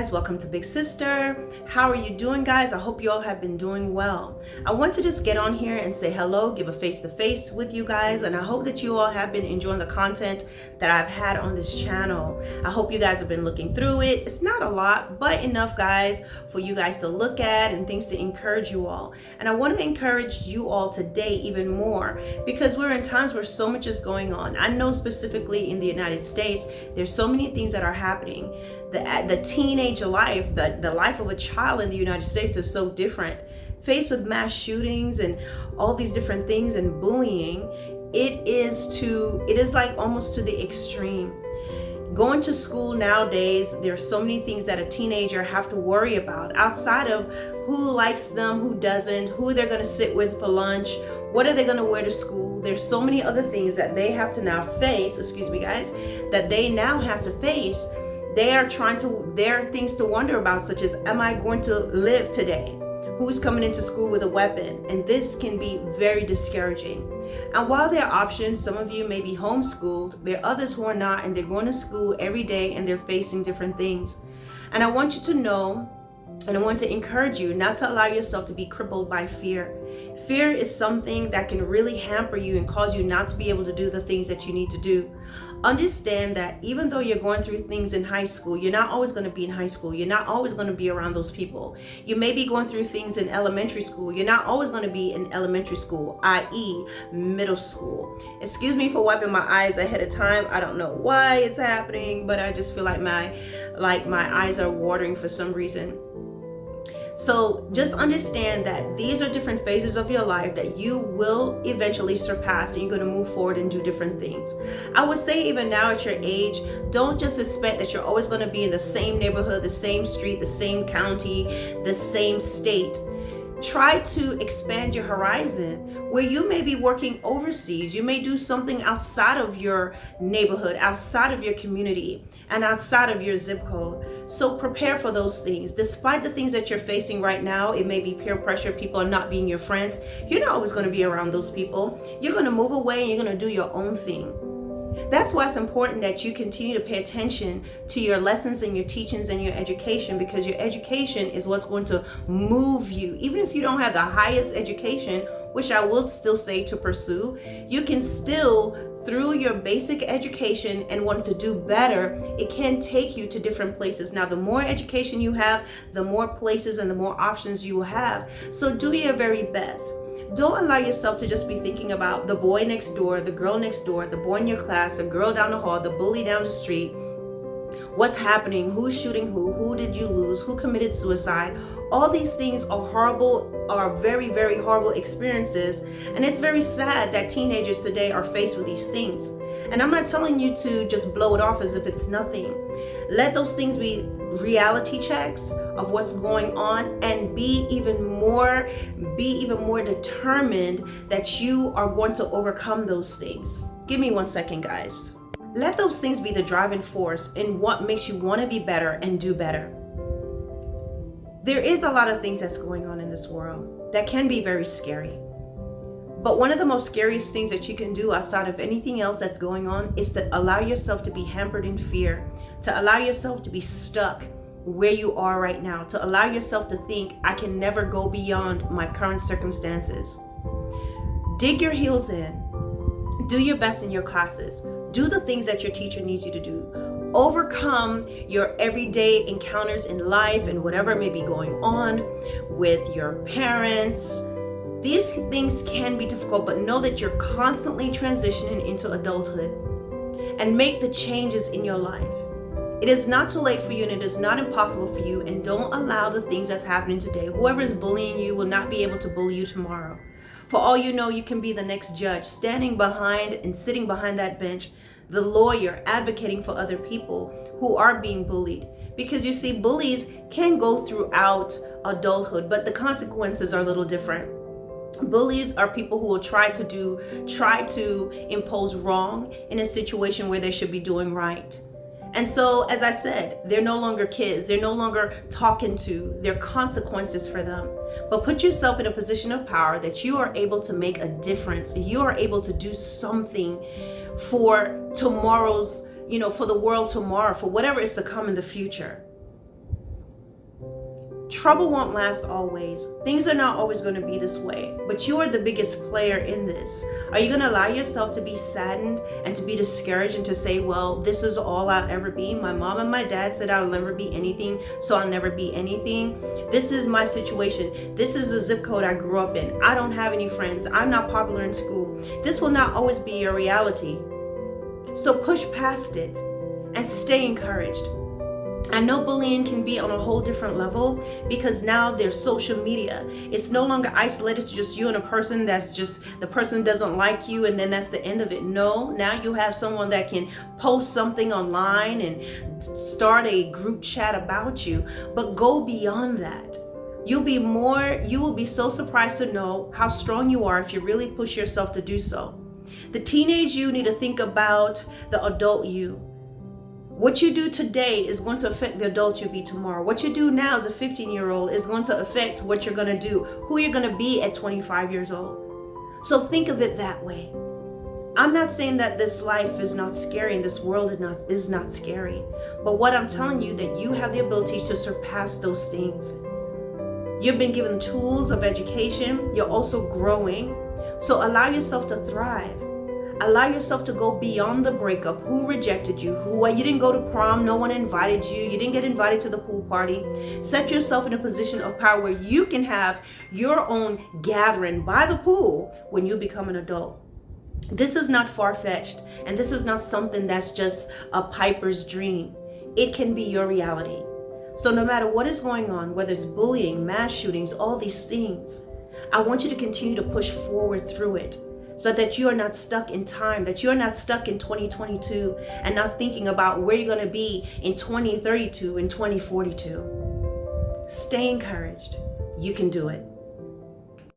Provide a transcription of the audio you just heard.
guys, welcome to Big Sister. How are you doing, guys? I hope you all have been doing well. I want to just get on here and say hello, give a face-to-face with you guys, and I hope that you all have been enjoying the content that I've had on this channel. I hope you guys have been looking through it. It's not a lot, but enough, guys, for you guys to look at and things to encourage you all. And I want to encourage you all today even more, because we're in times where so much is going on. I know specifically in the United States, there's so many things that are happening. The teenage life, the life of a child in the United States is so different. Faced with mass shootings and all these different things and bullying, it is like almost to the extreme. Going to school nowadays, there's so many things that a teenager have to worry about outside of who likes them, who doesn't, who they're going to sit with for lunch, what are they going to wear to school. There's so many other things that they have to now face, that they now have to face. There are things to wonder about, such as, am I going to live today? Who's coming into school with a weapon? And this can be very discouraging. And while there are options, some of you may be homeschooled, there are others who are not, and they're going to school every day and they're facing different things. And I want you to know, and I want to encourage you not to allow yourself to be crippled by fear. Fear is something that can really hamper you and cause you not to be able to do the things that you need to do. Understand that even though you're going through things in high school, you're not always going to be in high school. You're not always going to be around those people. You may be going through things in elementary school. You're not always going to be in elementary school, i.e. middle school. Excuse me for wiping my eyes ahead of time. I don't know why it's happening, but I just feel like my eyes are watering for some reason. So just understand that these are different phases of your life that you will eventually surpass, and you're going to move forward and do different things. I would say even now at your age, don't just expect that you're always going to be in the same neighborhood, the same street, the same county, the same state. Try to expand your horizon where you may be working overseas. You may do something outside of your neighborhood, outside of your community, and outside of your zip code. So prepare for those things. Despite the things that you're facing right now, it may be peer pressure, people are not being your friends. You're not always going to be around those people. You're going to move away and you're going to do your own thing. That's why it's important that you continue to pay attention to your lessons and your teachings and your education, because your education is what's going to move you. Even if you don't have the highest education, which I will still say to pursue, you can still, through your basic education and wanting to do better, it can take you to different places. Now, the more education you have, the more places and the more options you will have. So do your very best. Don't allow yourself to just be thinking about the boy next door, the girl next door, the boy in your class, the girl down the hall, the bully down the street. What's happening? Who's shooting who? Who did you lose? Who committed suicide? All these things are horrible, are very, very horrible experiences. And it's very sad that teenagers today are faced with these things. And I'm not telling you to just blow it off as if it's nothing. Let those things be reality checks of what's going on, and be even more determined that you are going to overcome those things. Give me 1 second, guys. Let those things be the driving force in what makes you want to be better and do better. There is a lot of things that's going on in this world that can be very scary. But one of the most scariest things that you can do outside of anything else that's going on is to allow yourself to be hampered in fear, to allow yourself to be stuck where you are right now, to allow yourself to think, I can never go beyond my current circumstances. Dig your heels in. Do your best in your classes. Do the things that your teacher needs you to do. Overcome your everyday encounters in life and whatever may be going on with your parents. These things can be difficult, but know that you're constantly transitioning into adulthood, and make the changes in your life. It is not too late for you, and it is not impossible for you, and don't allow the things that's happening today. Whoever is bullying you will not be able to bully you tomorrow. For all you know, you can be the next judge, standing behind and sitting behind that bench, the lawyer advocating for other people who are being bullied. Because you see, bullies can go throughout adulthood, but the consequences are a little different. Bullies are people who will try to impose wrong in a situation where they should be doing right. And so, as I said, they're no longer kids. They're no longer talking to. There are consequences for them. But put yourself in a position of power that you are able to make a difference. You are able to do something for tomorrow's, for the world tomorrow, for whatever is to come in the future. Trouble won't last always. Things are not always going to be this way, but you are the biggest player in this. Are you going to allow yourself to be saddened and to be discouraged and to say, well, this is all I'll ever be? My mom and my dad said I'll never be anything, so I'll never be anything. This is my situation. This is the zip code I grew up in. I don't have any friends. I'm not popular in school. This will not always be your reality. So push past it and stay encouraged. I know bullying can be on a whole different level because now there's social media. It's no longer isolated to just you and a person that's just the person doesn't like you and then that's the end of it. No, now you have someone that can post something online and start a group chat about you, but go beyond that. You will be so surprised to know how strong you are if you really push yourself to do so. The teenage you need to think about the adult you. What you do today is going to affect the adult you'll be tomorrow. What you do now as a 15-year-old is going to affect what you're going to do, who you're going to be at 25 years old. So think of it that way. I'm not saying that this life is not scary and this world is not scary. But what I'm telling you that you have the ability to surpass those things. You've been given tools of education. You're also growing. So allow yourself to thrive. Allow yourself to go beyond the breakup. Who rejected you? You didn't go to prom. No one invited you. You didn't get invited to the pool party. Set yourself in a position of power where you can have your own gathering by the pool when you become an adult. This is not far-fetched, and this is not something that's just a piper's dream. It can be your reality. So no matter what is going on, whether it's bullying, mass shootings, all these things, I want you to continue to push forward through it. So that you are not stuck in time, that you're not stuck in 2022 and not thinking about where you're going to be in 2032 and 2042. Stay encouraged. You can do it.